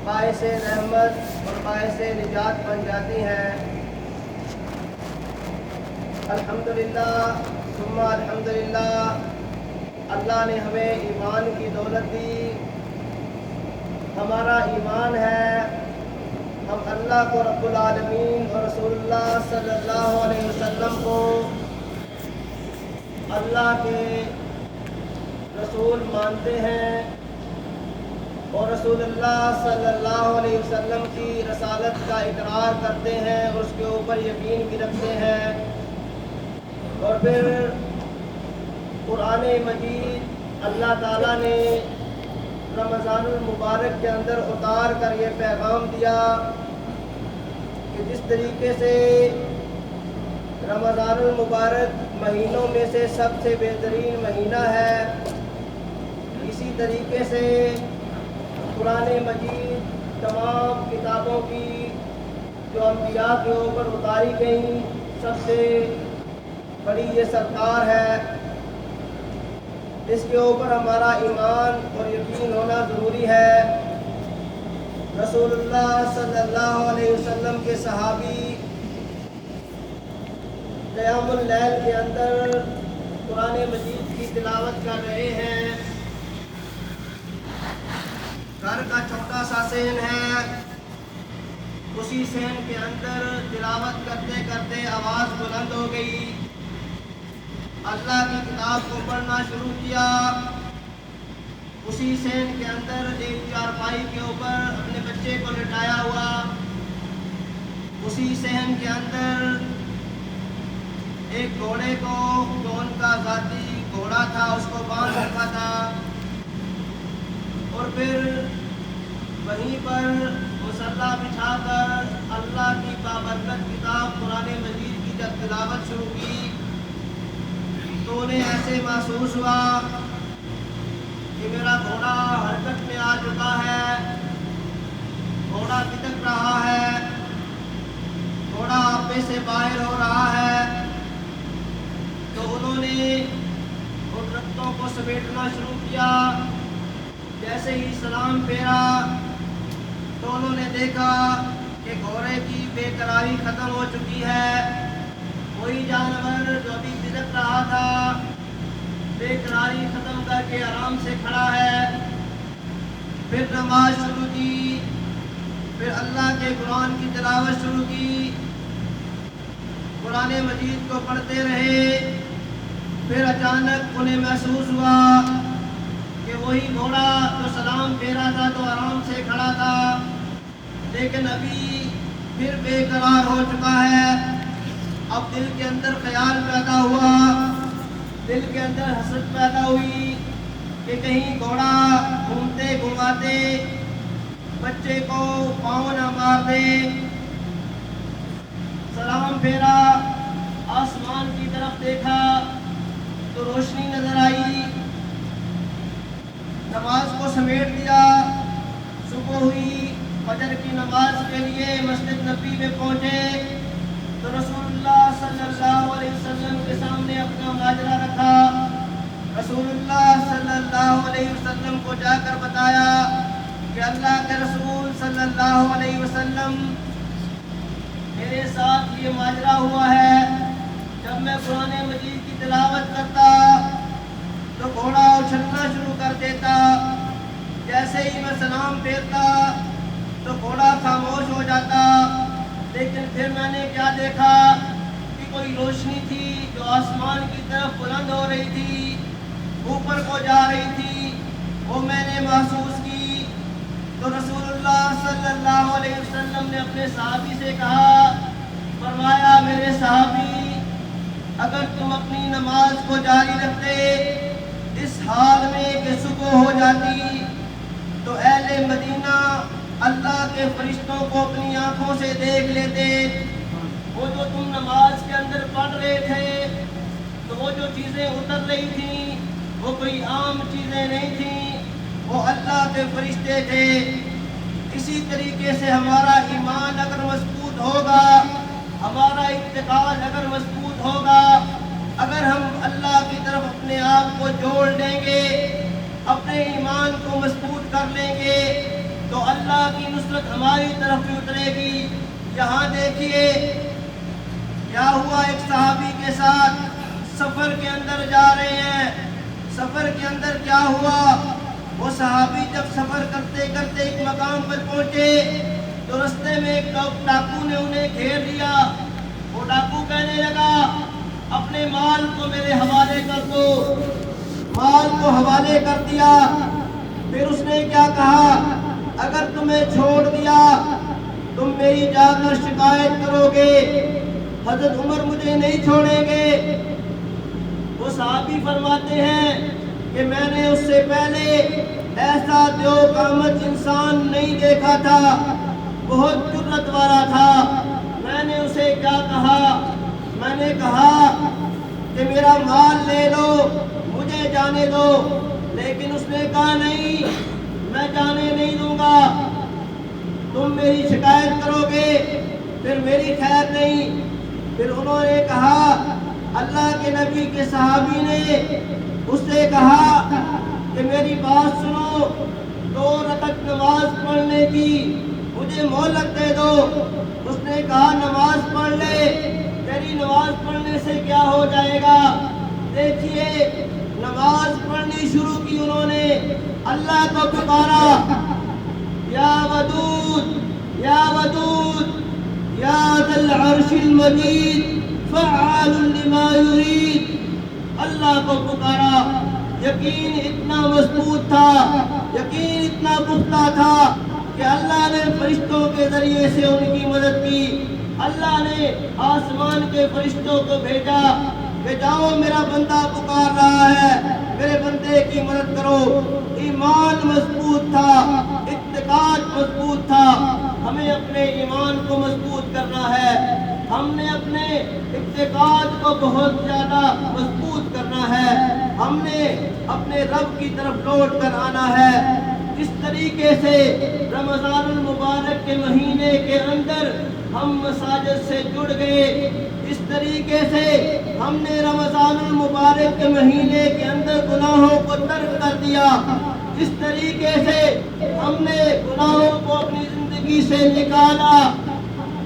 باعث رحمت اور باعث نجات بن جاتی ہیں۔ الحمدللہ ثم الحمدللہ، اللہ نے ہمیں ایمان کی دولت دی۔ ہمارا ایمان ہے ہم اللہ کو رب العالمین اور رسول اللہ صلی اللہ علیہ وسلم کو اللہ کے رسول مانتے ہیں اور رسول اللہ صلی اللہ علیہ وسلم کی رسالت کا اقرار کرتے ہیں اور اس کے اوپر یقین بھی رکھتے ہیں، اور پھر قرآن مجید اللہ تعالیٰ نے رمضان المبارک کے اندر اتار کر یہ پیغام دیا کہ جس طریقے سے رمضان المبارک مہینوں میں سے سب سے بہترین مہینہ ہے، اسی طریقے سے قرآن مجید تمام کتابوں کی جو انبیاء کے اوپر اتاری گئیں سب سے بڑی یہ سرکار ہے، اس کے اوپر ہمارا ایمان اور یقین ہونا ضروری ہے۔ رسول اللہ صلی اللہ علیہ وسلم کے صحابی قیام اللیل کے اندر قرآن مجید کی تلاوت کر رہے ہیں۔ گھر کا چھوٹا سا سین ہے، اسی سین کے اندر تلاوت کرتے کرتے آواز بلند ہو گئی، اللہ کی کتاب کو پڑھنا شروع کیا۔ اسی سین کے اندر ایک چارپائی کے اوپر اپنے بچے کو لٹایا ہوا، اسی سین کے اندر ایک گھوڑے کو جو ان کا ذاتی گھوڑا تھا اس کو باندھ رکھا تھا، اور پھر وہیں پر مصلی بچھا کر اللہ کی بابرکت کتاب قرآن مجید کی جب تلاوت شروع کی تو انہیں ایسے محسوس ہوا کہ میرا گھوڑا حرکت میں آ چکا ہے، گھوڑا بتک رہا ہے، گھوڑا آپے سے باہر ہو رہا ہے۔ تو انہوں نے ان رختوں کو سمیٹنا شروع کیا، جیسے ہی سلام پھیرا تو انہوں نے دیکھا کہ گھوڑے کی بے قراری ختم ہو چکی ہے، وہی جانور جو ابھی بتک رہا تھا بے قراری ختم کر کے آرام سے کھڑا ہے۔ پھر نماز شروع کی، پھر اللہ کے قرآن کی تلاوت شروع کی، قرآن مجید کو پڑھتے رہے۔ پھر اچانک انہیں محسوس ہوا کہ وہی گھوڑا جو سلام پھیرا تھا تو آرام سے کھڑا تھا، لیکن ابھی پھر بے قرار ہو چکا ہے۔ اب دل کے اندر خیال پیدا ہوا، دل کے اندر حسد پیدا ہوئی کہ کہیں گھوڑا گھومتے گھماتے بچے کو پاؤں نہ مار دے۔ سلام پھیرا، آسمان کی طرف دیکھا تو روشنی نظر آئی، نماز کو سمیٹ دیا۔ صبح ہوئی، فجر کی نماز کے لیے مسجد نبی میں پہنچے تو رسول اللہ صلی اللہ علیہ وسلم کے سامنے اپنا ماجرا رکھا۔ رسول اللہ صلی اللہ علیہ وسلم کو جا کر بتایا کہ اللہ کے رسول صلی اللہ علیہ وسلم میرے ساتھ یہ ماجرا ہوا ہے، جب میں قرآن مجید کی تلاوت کرتا تو گھوڑا اچھلنا شروع کر دیتا، جیسے ہی میں سلام پھیرتا تو گھوڑا خاموش ہو جاتا، لیکن پھر میں نے کیا دیکھا کہ کوئی روشنی تھی جو آسمان کی طرف بلند ہو رہی تھی، اوپر کو جا رہی تھی، وہ میں نے محسوس کی۔ تو رسول اللہ صلی اللہ علیہ وسلم نے اپنے صحابی سے کہا، فرمایا میرے صحابی، اگر تم اپنی نماز کو جاری رکھتے اس حال میں کہ صبح ہو جاتی تو اہل مدینہ اللہ کے فرشتوں کو اپنی آنکھوں سے دیکھ لیتے۔ وہ جو تم نماز کے اندر پڑھ رہے تھے تو وہ جو چیزیں اتر رہی تھیں وہ کوئی عام چیزیں نہیں تھیں، وہ اللہ کے فرشتے تھے۔ اسی طریقے سے ہمارا ایمان اگر مضبوط ہوگا، ہمارا اعتقاد اگر مضبوط ہوگا، اگر ہم اللہ کی طرف اپنے آپ کو جوڑ لیں گے، اپنے ایمان کو مضبوط کر لیں گے، تو اللہ اللہ کی نصرت ہماری طرف بھی اترے گی۔ یہاں دیکھیے کیا ہوا، ایک صحابی کے ساتھ سفر کے اندر جا رہے ہیں۔ سفر کے اندر کیا ہوا، وہ صحابی جب سفر کرتے کرتے ایک مقام پر پہنچے تو رستے میں ایک ڈاکو نے انہیں گھیر لیا۔ وہ ڈاکو کہنے لگا اپنے مال کو میرے حوالے کر دو۔ مال کو حوالے کر دیا۔ پھر اس نے کیا کہا، اگر تمہیں چھوڑ دیا تم میری جا کر شکایت کرو گے، حضرت عمر مجھے نہیں چھوڑیں گے۔ وہ صحابی فرماتے ہیں کہ میں نے اس سے پہلے ایسا دیو قامت انسان نہیں دیکھا تھا، بہت جرأت والا تھا۔ میں نے اسے کیا کہا، میں نے کہا کہ میرا مال لے لو، مجھے جانے دو، لیکن اس نے کہا نہیں، میں جانے نہیں دوں گا، تم میری شکایت کرو گے پھر میری خیر نہیں۔ پھر انہوں نے کہا، اللہ کے نبی کے صحابی نے اس سے کہا کہ میری بات سنو، 2 رکعت نماز پڑھنے کی مجھے مہلت دے دو۔ اس نے کہا نماز پڑھ لے، تیری نماز پڑھنے سے کیا ہو جائے گا۔ دیکھیے نماز پڑھنی شروع کی انہوں نے، اللہ کو پکارا، یا ودود یا ودود یا ذا العرش المجید فعال لما یرید۔ اللہ کو پکارا، یقین اتنا مضبوط تھا، یقین اتنا پختہ تھا کہ اللہ نے فرشتوں کے ذریعے سے ان کی مدد کی۔ اللہ نے آسمان کے فرشتوں کو بھیجا کہ جاؤ میرا بندہ پکار رہا ہے، میرے بندے کی مدد کرو۔ ایمان مضبوط تھا، اعتقاد مضبوط تھا۔ ہمیں اپنے ایمان کو مضبوط کرنا ہے، ہم نے اپنے اعتقاد کو بہت زیادہ مضبوط کرنا ہے، ہم نے اپنے رب کی طرف لوٹ کر آنا ہے۔ اس طریقے سے رمضان المبارک کے مہینے کے اندر ہم مساجد سے جڑ گئے، اس طریقے سے ہم نے رمضان المبارک کے مہینے کے اندر گناہوں کو ترک کر دیا، اس طریقے سے ہم نے گناہوں کو اپنی زندگی سے نکالا۔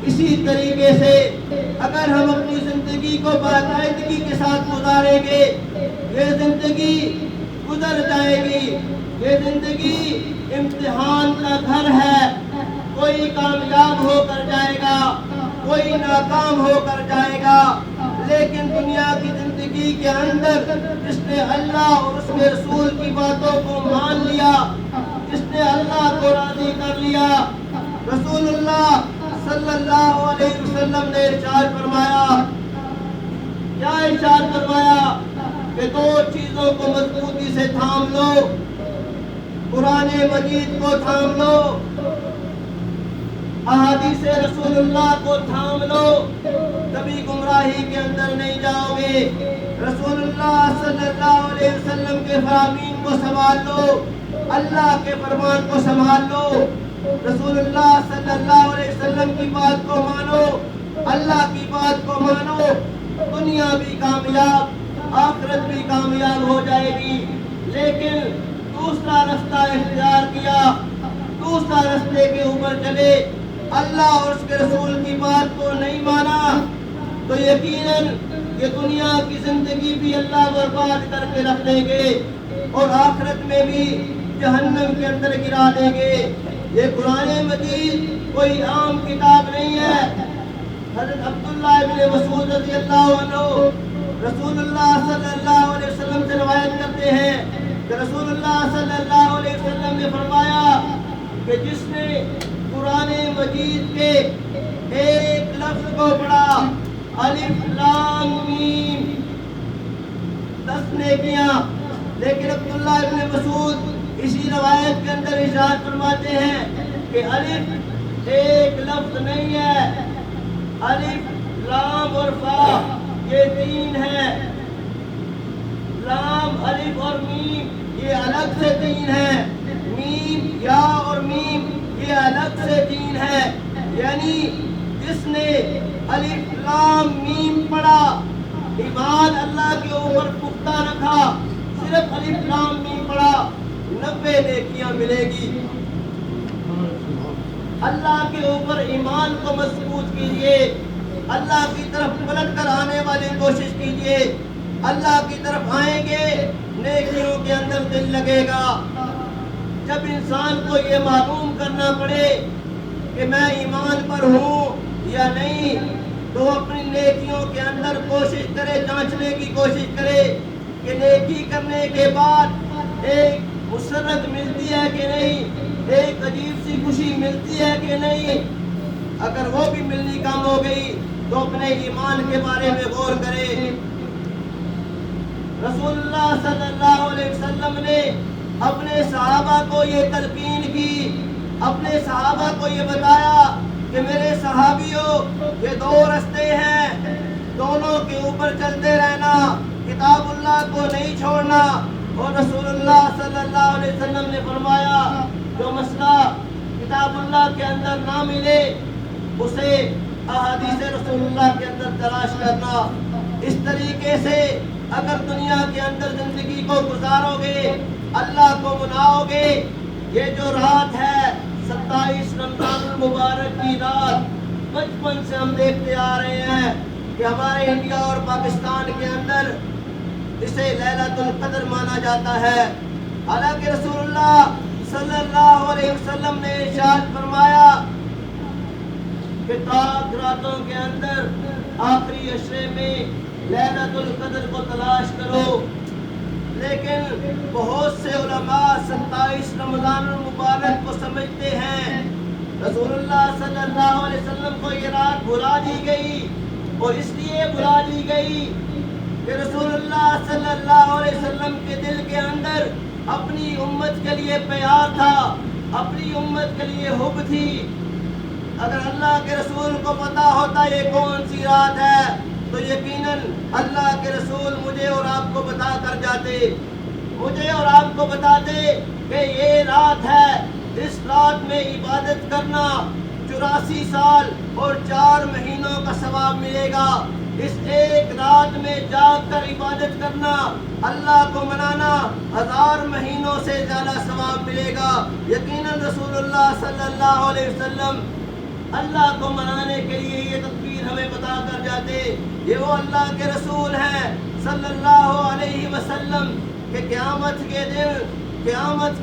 اسی طریقے سے اگر ہم اپنی زندگی کو باقاعدگی کے ساتھ گزاریں گے، یہ زندگی گزر جائے گی۔ یہ زندگی امتحان کا گھر ہے، کوئی کامیاب ہو کر جائے گا، کوئی ناکام ہو کر جائے گا، لیکن دنیا کی زندگی کے اندر جس نے اللہ اور اس کے رسول کی باتوں کو مان لیا، جس نے اللہ کو راضی کر لیا، رسول اللہ صلی اللہ علیہ وسلم نے ارشاد فرمایا، کیا ارشاد فرمایا کہ 2 چیزوں کو مضبوطی سے تھام لو، قرآن مجید کو تھام لو، احادیث رسول اللہ کو تھام لو، کبھی گمراہی کے اندر نہیں جاؤ گے۔ رسول اللہ صلی اللہ علیہ وسلم کے فرامین کو سنبھال لو، اللہ کے فرمان کو سنبھال لو، رسول اللہ صلی اللہ علیہ وسلم کی بات کو مانو، اللہ کی بات کو مانو، دنیا بھی کامیاب، آخرت بھی کامیاب ہو جائے گی۔ لیکن دوسرا رستہ اختیار کیا، دوسرا رستے کے اوپر چلے، اللہ اور اس کے رسول کی بات کو نہیں مانا، تو یقیناً یہ دنیا کی زندگی بھی اللہ برباد کر کے رکھ دیں گے اور آخرت میں بھی جہنم کے اندر گرا دیں گے۔ یہ قرآن مجید کوئی عام کتاب نہیں ہے۔ حضرت عبداللہ ابن مسعود رضی اللہ عنہ رسول اللہ صلی اللہ علیہ وسلم سے روایت کرتے ہیں کہ رسول اللہ صلی اللہ علیہ وسلم نے فرمایا کہ جس نے قرآن مجید کے ایک لفظ کو پڑھا، الف لام میم، 10 نیکیاں۔ لیکن عبداللہ ابن مسعود اسی روایت کے اندر ارشاد فرماتے ہیں کہ الف ایک لفظ نہیں ہے، الف لام اور فا یہ 3 ہے، لام الف اور میم یہ الگ سے 3 ہے، میم یا اور میم یہ الگ سے 3 ہے۔ یعنی جس نے الف لام میم پڑھا، ایمان اللہ کے اوپر پختہ رکھا، صرف الف لام میم پڑھا، 90 نیکیاں ملے گی۔ اللہ کے اوپر ایمان کو مضبوط کیجئے، اللہ کی طرف پلٹ کر آنے والی کوشش کیجئے۔ اللہ کی طرف آئیں گے، نیکیوں کے اندر دل لگے گا۔ جب انسان کو یہ معلوم کرنا پڑے کہ میں ایمان پر ہوں یا نہیں، تو اپنی نیکیوں کے اندر کوشش کرے، جانچنے کی کوشش کرے کہ نیکی کرنے کے بعد ایک مسرت ملتی ہے کہ نہیں، ایک عجیب سی خوشی ملتی ہے کہ نہیں۔ اگر وہ بھی ملنی کم ہو گئی تو اپنے ایمان کے بارے میں غور کرے۔ رسول اللہ صلی اللہ علیہ وسلم نے اپنے صحابہ کو یہ تلقین کی، اپنے صحابہ کو یہ بتایا کہ میرے صحابیوں، یہ دو رستے ہیں، دونوں کے اوپر چلتے رہنا، کتاب اللہ کو نہیں چھوڑنا۔ اور رسول اللہ صلی اللہ علیہ وسلم نے فرمایا جو مسئلہ کتاب اللہ کے اندر نہ ملے اسے احادیث رسول اللہ کے اندر تلاش کرنا۔ اس طریقے سے اگر دنیا کے اندر زندگی کو گزارو گے، اللہ کو مناؤ گے، یہ جو رات ہے 27 رمضان المبارک کی رات، بچپن سے ہم دیکھتے آ رہے ہیں کہ ہمارے انڈیا اور پاکستان کے اندر اسے لیلۃ القدر مانا جاتا ہے۔ حالانکہ رسول اللہ صلی اللہ علیہ وسلم نے ارشاد فرمایا کہ تاک راتوں کے اندر آخری عشرے میں لیلۃ القدر کو تلاش کرو۔ لیکن بہت سے علماء 27 رمضان المبارک کو سمجھتے ہیں۔ رسول اللہ صلی اللہ علیہ وسلم کو یہ رات بھلا دی گئی، اور اس لیے بھلا دی گئی کہ رسول اللہ صلی اللہ علیہ وسلم کے دل کے اندر اپنی امت کے لیے پیار تھا، اپنی امت کے لیے حب تھی۔ اگر اللہ کے رسول کو پتا ہوتا یہ کون سی رات ہے تو یقیناً اللہ کے رسول مجھے اور آپ کو بتا کر جاتے، مجھے اور آپ کو بتاتے کہ یہ رات ہے، اس رات میں عبادت کرنا 84 سال اور 4 مہینوں کا ثواب ملے گا۔ اس ایک رات میں جاگ کر عبادت کرنا، اللہ کو منانا 1000 مہینوں سے زیادہ ثواب ملے گا۔ یقیناً رسول اللہ صلی اللہ علیہ وسلم اللہ کو منانے کے لیے یہ تدبیر ہمیں بتا کر جاتے۔ یہ وہ اللہ کے رسول ہیں صلی اللہ علیہ وسلم کہ قیامت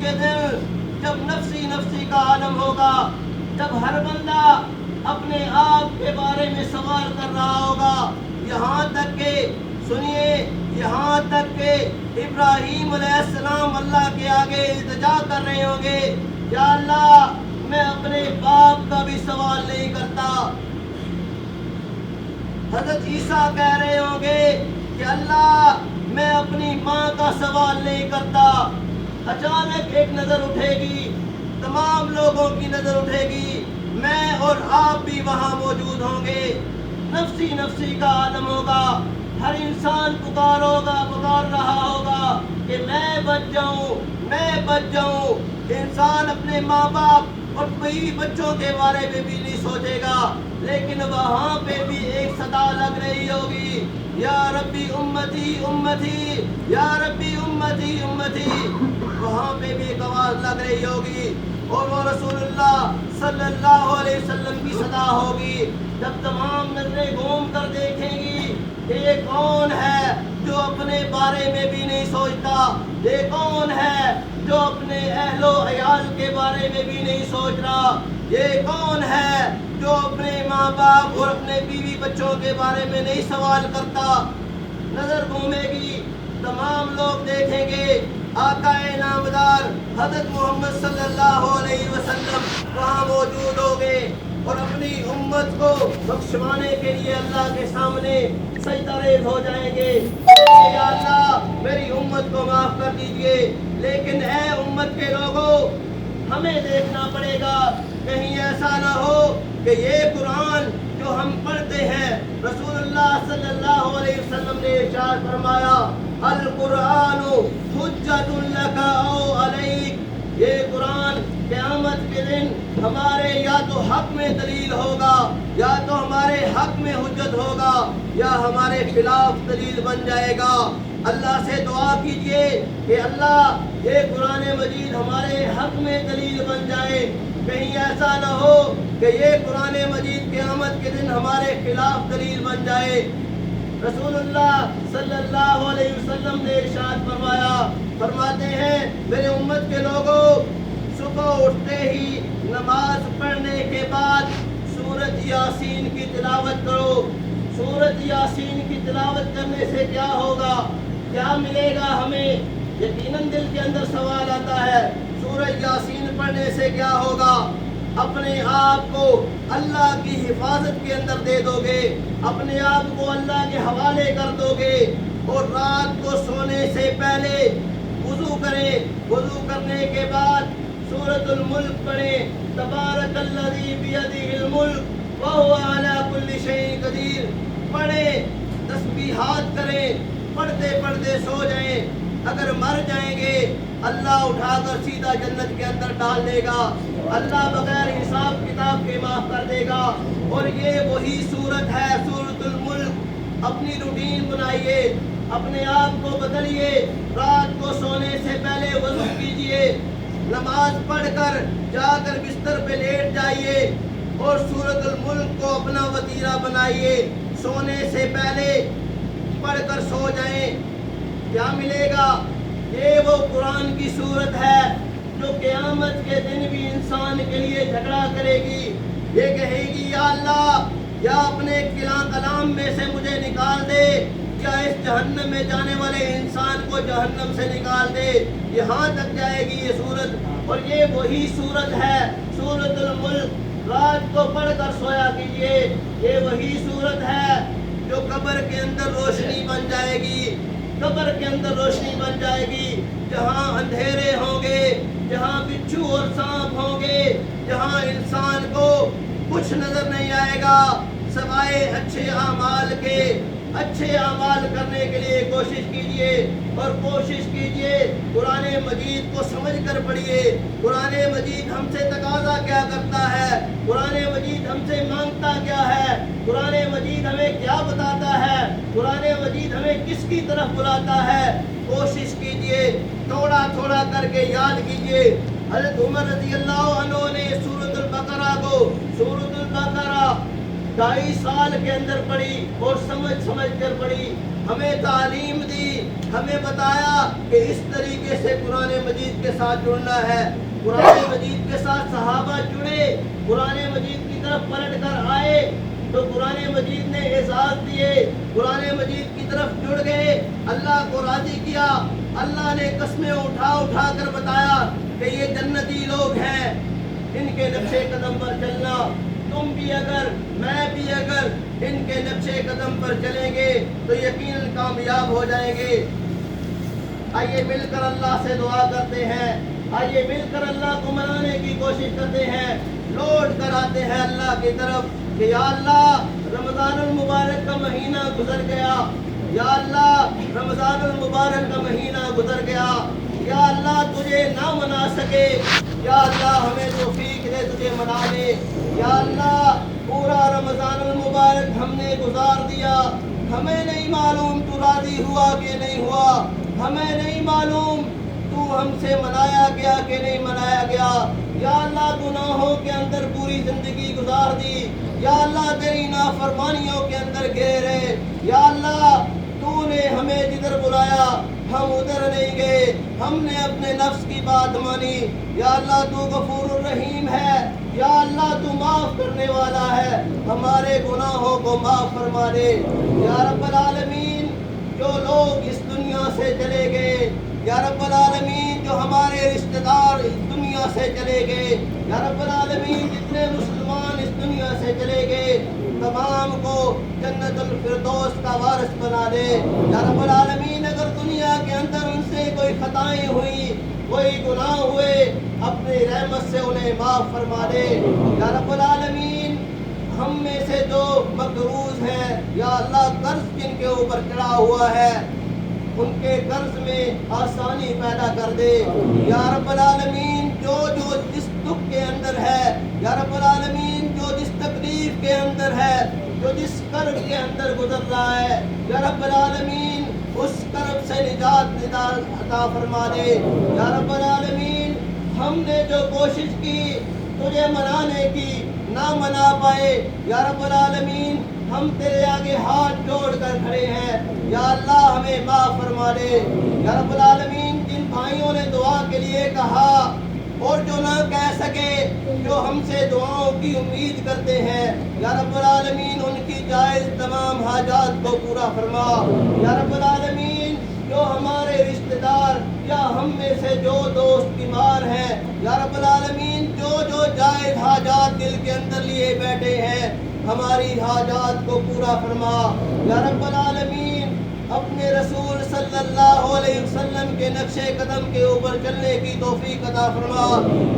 کے دن جب نفسی نفسی کا عالم ہوگا، جب ہر بندہ اپنے آپ کے بارے میں سوال کر رہا ہوگا، یہاں تک کہ سنیے، یہاں تک کہ ابراہیم علیہ السلام اللہ کے آگے التجا کر رہے ہوں گے، یا اللہ میں اپنے باپ کا بھی سوال نہیں کرتا۔ حضرت عیسیٰ کہہ رہے ہوں گے کہ اللہ میں اپنی ماں کا سوال نہیں کرتا۔ اچانک ایک نظر اٹھے گی، تمام لوگوں کی نظر اٹھے گی، میں اور آپ بھی وہاں موجود ہوں گے۔ نفسی نفسی کا عالم ہوگا، ہر انسان پکار رہا ہوگا کہ میں بچ جاؤں۔ انسان اپنے ماں باپ اور بیوی بچوں کے بارے میں بھی نہیں سوچے گا، لیکن وہاں پہ بھی ایک صدا لگ رہی ہوگی، یا ربی امتی امتی، یا ربی امتی امتی۔ وہاں پہ بھی ایک آواز لگ رہی ہوگی، اور وہ رسول اللہ صلی اللہ علیہ وسلم کی صدا ہوگی۔ جب تمام نظریں گھوم کر دیکھیں گی کہ یہ کون ہے جو اپنے بارے میں بھی نہیں سوچتا، یہ کون ہے جو اپنے اہل و عیال کے بارے میں بھی نہیں سوچ رہا، یہ کون ہے جو اپنے ماں باپ اور اپنے بیوی بچوں کے بارے میں نہیں سوال کرتا۔ نظر گھومے گی، تمام لوگ دیکھیں گے آقا نامدار حضرت محمد صلی اللہ علیہ وسلم وہاں موجود ہوں گے، اور اپنی امت کو بخشوانے کے لیے اللہ کے سامنے سجدہ ریز ہو جائیں گے، یا اللہ میری امت کو معاف کر دیجئے۔ لیکن اے امت کے لوگوں، ہمیں دیکھنا پڑے گا کہیں ایسا نہ ہو کہ یہ قرآن جو ہم پڑھتے ہیں، رسول اللہ صلی اللہ علیہ وسلم نے ارشاد فرمایا القرآن حجۃ لک او علیک، یہ قرآن قیامت کے دن ہمارے یا تو حق میں دلیل ہوگا، یا تو ہمارے حق میں حجت ہوگا، یا ہمارے خلاف دلیل بن جائے گا۔ اللہ سے دعا کیجئے کہ اللہ یہ قرآن مجید ہمارے حق میں دلیل بن جائے، کہیں ایسا نہ ہو کہ یہ قرآن مجید قیامت کے دن ہمارے خلاف دلیل بن جائے۔ رسول اللہ صلی اللہ علیہ وسلم نے ارشاد فرمایا، فرماتے ہیں میرے امت کے لوگوں، صبح اٹھتے ہی نماز پڑھنے کے بعد سورۃ یاسین کی تلاوت کرو۔ سورۃ یاسین کی تلاوت کرنے سے کیا ہوگا، کیا ملے گا ہمیں؟ یقیناً دل کے اندر سوال آتا ہے، سورۃ یاسین پڑھنے سے کیا ہوگا؟ اپنے آپ کو اللہ کی حفاظت کے اندر دے دو گے، اپنے آپ کو اللہ کے حوالے کر دو گے، اور رات کو سونے سے پہلے وضو کریں، وضو کرنے کے بعد سورۃ الملک پڑھیں، تبارک الذی بیدہ الملک وہو علی کل شیء قدیر پڑھیں، تسبیحات کریں، پڑھتے پڑھتے سو جائیں۔ اگر مر جائیں گے اللہ اٹھا کر سیدھا جنت کے اندر ڈال دے گا، اللہ بغیر حساب کتاب کے معاف کر دے گا۔ اور یہ وہی صورت ہے سورۃ الملک۔ اپنی روٹین بنائیے، اپنے آپ کو بدلیے، رات کو سونے سے پہلے وضو کیجئے، نماز پڑھ کر جا کر بستر پہ لیٹ جائیے اور سورۃ الملک کو اپنا وتیرہ بنائیے، سونے سے پہلے پڑھ کر سو جائیں۔ کیا ملے گا؟ یہ وہ قرآن کی صورت ہے جو قیامت کے دن بھی انسان کے لیے جھگڑا کرے گی۔ یہ کہے گی یا اللہ، یا اپنے کلام میں سے مجھے نکال دے، یا اس جہنم میں جانے والے انسان کو جہنم سے نکال دے۔ یہاں تک جائے گی یہ صورت، اور یہ وہی صورت ہے سورۃ الملک۔ رات کو پڑھ کر سویا کیجیے۔ یہ وہی صورت ہے جو قبر کے اندر روشنی بن جائے گی، قبر کے اندر روشنی بن جائے گی، جہاں اندھیرے ہوں گے، جہاں بچھو اور سانپ ہوں گے، جہاں انسان کو کچھ نظر نہیں آئے گا سوائے اچھے اعمال کے۔ اچھے اعمال کرنے کے لیے کوشش کیجئے، اور کوشش کیجئے قرآن مجید کو سمجھ کر پڑھیے۔ قرآن مجید ہم سے تقاضا کیا کرتا ہے، قرآن مجید ہم سے مانگتا کیا ہے، قرآن مجید ہمیں کیا بتاتا ہے، قرآن مجید ہمیں کس کی طرف بلاتا ہے۔ کوشش کیجئے، تھوڑا تھوڑا کر کے یاد کیجئے۔ حضرت عمر رضی اللہ عنہ نے سورۃ البقرہ کو، سورۃ البقرہ 2.5 سال کے اندر پڑھی اور سمجھ کر پڑھی، ہمیں تعلیم دی، ہمیں بتایا کہ اس طریقے سے قرآن مجید کے ساتھ جڑنا ہے۔ قرآن مجید کے ساتھ صحابہ جڑے، قرآن مجید کی طرف پلٹ کر آئے تو قرآن مجید نے اعزاز دیے، قرآن مجید کی طرف جڑ گئے، اللہ کو راضی کیا۔ اللہ نے قسمیں اٹھا اٹھا کر بتایا کہ یہ جنتی لوگ ہیں، ان کے نقش قدم پر چلنا۔ تم بھی اگر، میں بھی اگر ان کے نقش قدم پر چلیں گے تو یقیناً کامیاب ہو جائیں گے۔ آئیے مل کر اللہ سے دعا کرتے ہیں، آئیے مل کر اللہ کو منانے کی کوشش کرتے ہیں، لوٹ کر آتے ہیں اللہ کی طرف کہ یا اللہ رمضان المبارک کا مہینہ گزر گیا، یا اللہ رمضان المبارک کا مہینہ گزر گیا، یا اللہ تجھے نہ منا سکے، یا اللہ ہمیں توفیق دے تجھے منا لے۔ یا اللہ پورا رمضان المبارک ہم نے گزار دیا، ہمیں نہیں معلوم تو راضی ہوا کہ نہیں ہوا، ہمیں نہیں معلوم تو ہم سے منایا گیا کہ نہیں منایا گیا۔ یا اللہ گناہوں کے اندر پوری زندگی گزار دی، یا اللہ تیری نافرمانیوں کے اندر گھرے رہے، یا اللہ تو نے ہمیں جدھر بلایا ہم ادھر نہیں گئے، ہم نے اپنے نفس کی بات مانی۔ یا اللہ تو غفور الرحیم ہے، یا اللہ تو معاف کرنے والا ہے، ہمارے گناہوں کو معاف فرما دے۔ یا رب العالمین جو لوگ اس دنیا سے چلے گئے، یا رب العالمین جو ہمارے رشتہ دار اس دنیا سے چلے گئے، یا رب العالمین جتنے مسلمان اس دنیا سے چلے گئے تمام کو جنت الفردوس کا وارث بنا دے۔ یا رب العالمین اگر دنیا کے اندر ان سے کوئی خطائیں ہوئی، کوئی گناہ ہوئے، اپنی رحمت سے انہیں معاف فرما دے۔ یا رب العالمین ہم میں سے جو مقروض ہیں، یا اللہ قرض جن کے اوپر چڑھا ہوا ہے ان کے قرض میں آسانی پیدا کر دے۔ یا رب العالمین جو جس دکھ کے اندر ہے، یا رب العالمین جو جس تکلیف کے اندر ہے، جو جس کرب کے اندر گزر رہا ہے، یا رب العالمین اس کرب سے نجات عطا فرما دے۔ یا رب العالمین ہم نے جو کوشش کی تجھے منانے کی نہ منا پائے. یا رب العالمین ہم تیرے آگے ہاتھ جوڑ کر کھڑے ہیں. یا اللہ ہمیں معاف فرما دے. یا رب العالمین جن بھائیوں نے دعا کے لیے کہا اور جو نہ کہہ سکے, جو ہم سے دعاؤں کی امید کرتے ہیں, یا رب العالمین ان کی جائز تمام حاجات کو پورا فرما. یا رب العالمین جو ہمارے رشتہ دار یا ہم میں سے جو دوست بیمار ہیں, یا رب العالمین جو جائز حاجات دل کے اندر لیے بیٹھے ہیں, ہماری حاجات کو پورا فرما. یا رب العالمین اپنے رسول صلی اللہ علیہ وسلم کے نقش قدم کے اوپر چلنے کی توفیق عطا فرما.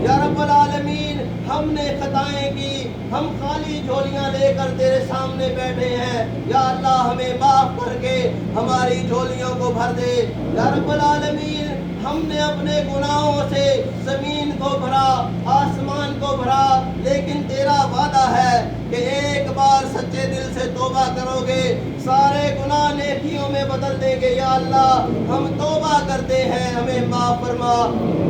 یا رب العالمین ہم نے خطائیں کی, ہم خالی جھولیاں لے کر تیرے سامنے بیٹھے ہیں. یا اللہ ہمیں معاف کر کے ہماری جھولیوں کو بھر دے. یا رب العالمین ہم نے اپنے گناہوں سے زمین کو بھرا, آسمان کو بھرا, لیکن تیرا وعدہ ہے کہ ایک بار سچے دل سے توبہ کرو گے سارے گناہ نیکیوں میں بدل دیں گے. یا اللہ ہم توبہ کرتے ہیں, ہمیں معاف فرما.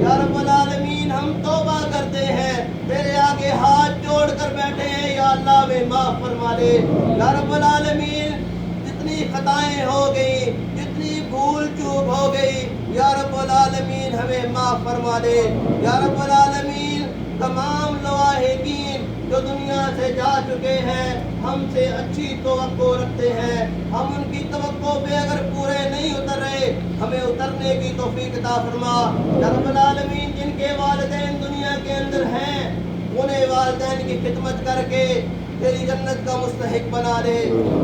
یا رب العالمین ہم توبہ کرتے ہیں, تیرے آگے ہاتھ جوڑ کر بیٹھے ہیں. یا اللہ ہمیں معاف فرما دے. یا رب العالمین جتنی خطائیں ہو گئی, جتنی بھول چوک ہو گئی, یا رب العالمین ہمیں معاف فرما دے. یا رب العالمین تمام لواحقین جو دنیا سے جا چکے ہیں ہم سے اچھی توقع رکھتے ہیں, ہم ان کی توقع پہ اگر پورے نہیں اتر رہے ہمیں اترنے کی توفیق عطا فرما. یا رب العالمین جن کے والدین دنیا کے اندر ہیں انہیں والدین کی خدمت کر کے تیری جنت کا مستحق بنا دے.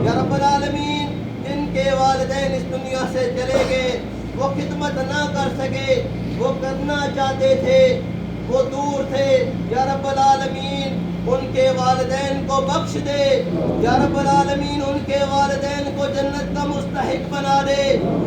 یا رب العالمین جن کے والدین اس دنیا سے چلے گئے, وہ خدمت نہ کر سکے, وہ کرنا چاہتے تھے, وہ دور تھے, یا رب العالمین ان کے والدین کو بخش دے. یا رب العالمین ان کے والدین کو جنت کا مستحق بنا دے.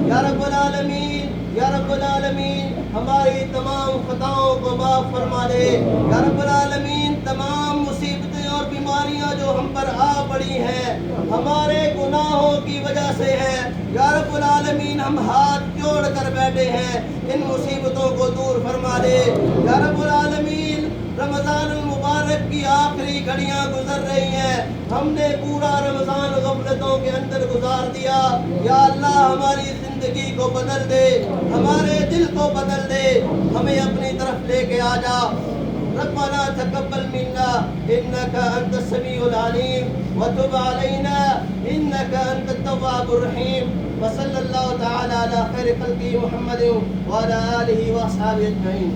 یا رب العالمین, یا رب العالمین ہماری تمام خطاؤں کو معاف فرما دے. یا رب العالمین تمام مصیبتیں اور بیماریاں جو ہم پر آ پڑی ہیں ہمارے گناہوں کی وجہ سے ہیں. یا رب العالمین ہم ہاتھ جوڑ کر بیٹھے ہیں, ان مصیبتوں کو دور فرما دے. یا رب العالمین رمضان المبارک کی آخری گھڑیاں گزر رہی ہیں, ہم نے پورا رمضان غفلتوں کے اندر گزار دیا. یا اللہ ہماری زندگی کو بدل دے, ہمارے دل کو بدل دے, ہمیں اپنی طرف لے کے آ جا. ربنا تقبل منا انك انت السميع العليم وتب علينا انك انت التواب الرحيم. وصلى الله تعالى على خير خلقه محمد وعلى اله واصحابه اجمعين.